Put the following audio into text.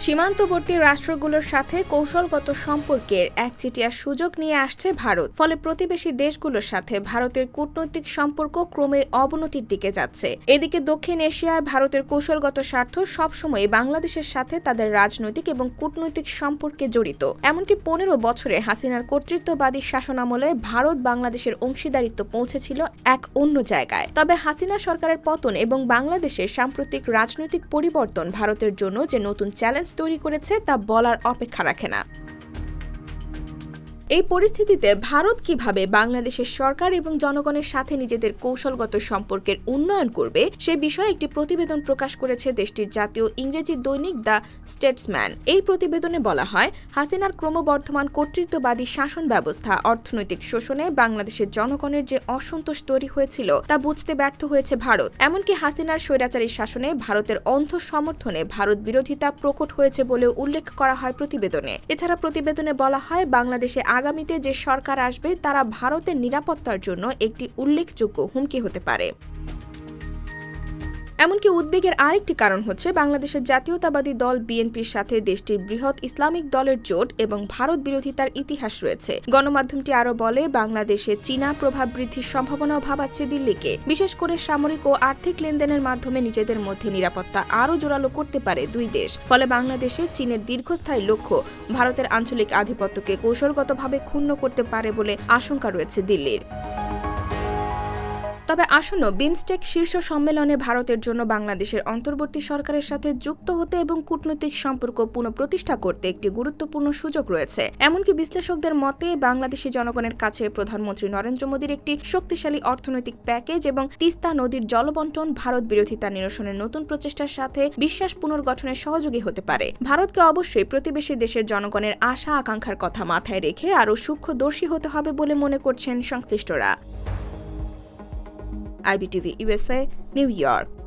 সীমান্তবর্তী রাষ্ট্রগুলোর সাথে কৌশলগত সম্পর্কের একচেটিয়া সুযোগ নিয়ে আসছে ভারত। ফলে প্রতিবেশী দেশগুলোর সাথে ভারতের কূটনৈতিক সম্পর্ক ক্রমে অবনতির দিকে যাচ্ছে। এদিকে দক্ষিণ এশিয়ায় ভারতের কৌশলগত স্বার্থ সবসময় বাংলাদেশের সাথে তাদের রাজনৈতিক এবং কূটনৈতিক সম্পর্কে জড়িত। এমনকি 15 বছরে হাসিনার কর্তৃত্ববাদী শাসনামলে ভারত বাংলাদেশের অংশীদারিত্ব পৌঁছেছিল এক অন্য জায়গায়। তবে হাসিনা সরকারের পতন এবং বাংলাদেশের সাম্প্রতিক রাজনৈতিক পরিবর্তন ভারতের জন্য যে নতুন চ্যালেঞ্জ তৈরি করেছে তা বলার অপেক্ষা রাখে না। এই পরিস্থিতিতে ভারত কিভাবে বাংলাদেশের সরকার এবং জনগণের সাথে নিজেদের কৌশলগত সম্পর্কের উন্নয়ন করবে সে বিষয়ে একটি প্রতিবেদন প্রকাশ করেছে দেশটির জাতীয় ইংরেজি দৈনিক দ্য স্টেটসম্যান। এই প্রতিবেদনে বলা হয়, হাসিনার ক্রমবর্ধমান কর্তৃত্ববাদী শাসন ব্যবস্থা অর্থনৈতিক শোষণে বাংলাদেশের জনগণের যে অসন্তোষ তৈরি হয়েছিল তা বুঝতে ব্যর্থ হয়েছে ভারত। এমনকি হাসিনার স্বৈরাচারী শাসনে ভারতের অন্ধ সমর্থনে ভারত বিরোধিতা প্রকট হয়েছে বলেও উল্লেখ করা হয় প্রতিবেদনে। এছাড়া প্রতিবেদনে বলা হয়, বাংলাদেশে আগামীতে যে সরকার আসবে তারা ভারতের নিরাপত্তার জন্য একটি উল্লেখযোগ্য হুমকি হতে পারে। এমনকি উদ্বেগের আরেকটি কারণ হচ্ছে বাংলাদেশের জাতীয়তাবাদী দল বিএনপির সাথে দেশটির বৃহৎ ইসলামিক দলের জোট এবং ভারত বিরোধিতার ইতিহাস রয়েছে। গণমাধ্যমটি আরও বলে, বাংলাদেশে চীনা প্রভাব বৃদ্ধির সম্ভাবনাও ভাবাচ্ছে দিল্লিকে। বিশেষ করে সামরিক ও আর্থিক লেনদেনের মাধ্যমে নিজেদের মধ্যে নিরাপত্তা আরও জোরালো করতে পারে দুই দেশ। ফলে বাংলাদেশে চীনের দীর্ঘস্থায়ী লক্ষ্য ভারতের আঞ্চলিক আধিপত্যকে কৌশলগতভাবে ক্ষুণ্ণ করতে পারে বলে আশঙ্কা রয়েছে দিল্লির। তবে আসন্ন বিমস্টেক শীর্ষ সম্মেলনে ভারতের জন্য বাংলাদেশের অন্তর্বর্তী সরকারের সাথে যুক্ত হতে এবং কূটনৈতিক সম্পর্ক পুনঃপ্রতিষ্ঠা করতে একটি গুরুত্বপূর্ণ সুযোগ রয়েছে। এমনকি বিশ্লেষকদের মতে বাংলাদেশি জনগণের কাছে প্রধানমন্ত্রী নরেন্দ্র মোদীর একটি শক্তিশালী অর্থনৈতিক প্যাকেজ এবং তিস্তা নদীর জলবন্টন ভারত বিরোধিতা নিরসনের নতুন প্রচেষ্টার সাথে বিশ্বাস পুনর্গঠনের সহযোগী হতে পারে। ভারতকে অবশ্যই প্রতিবেশী দেশের জনগণের আশা আকাঙ্ক্ষার কথা মাথায় রেখে আরও সূক্ষ্মদর্শী হতে হবে বলে মনে করছেন সংশ্লিষ্টরা। IBTV USA, New York।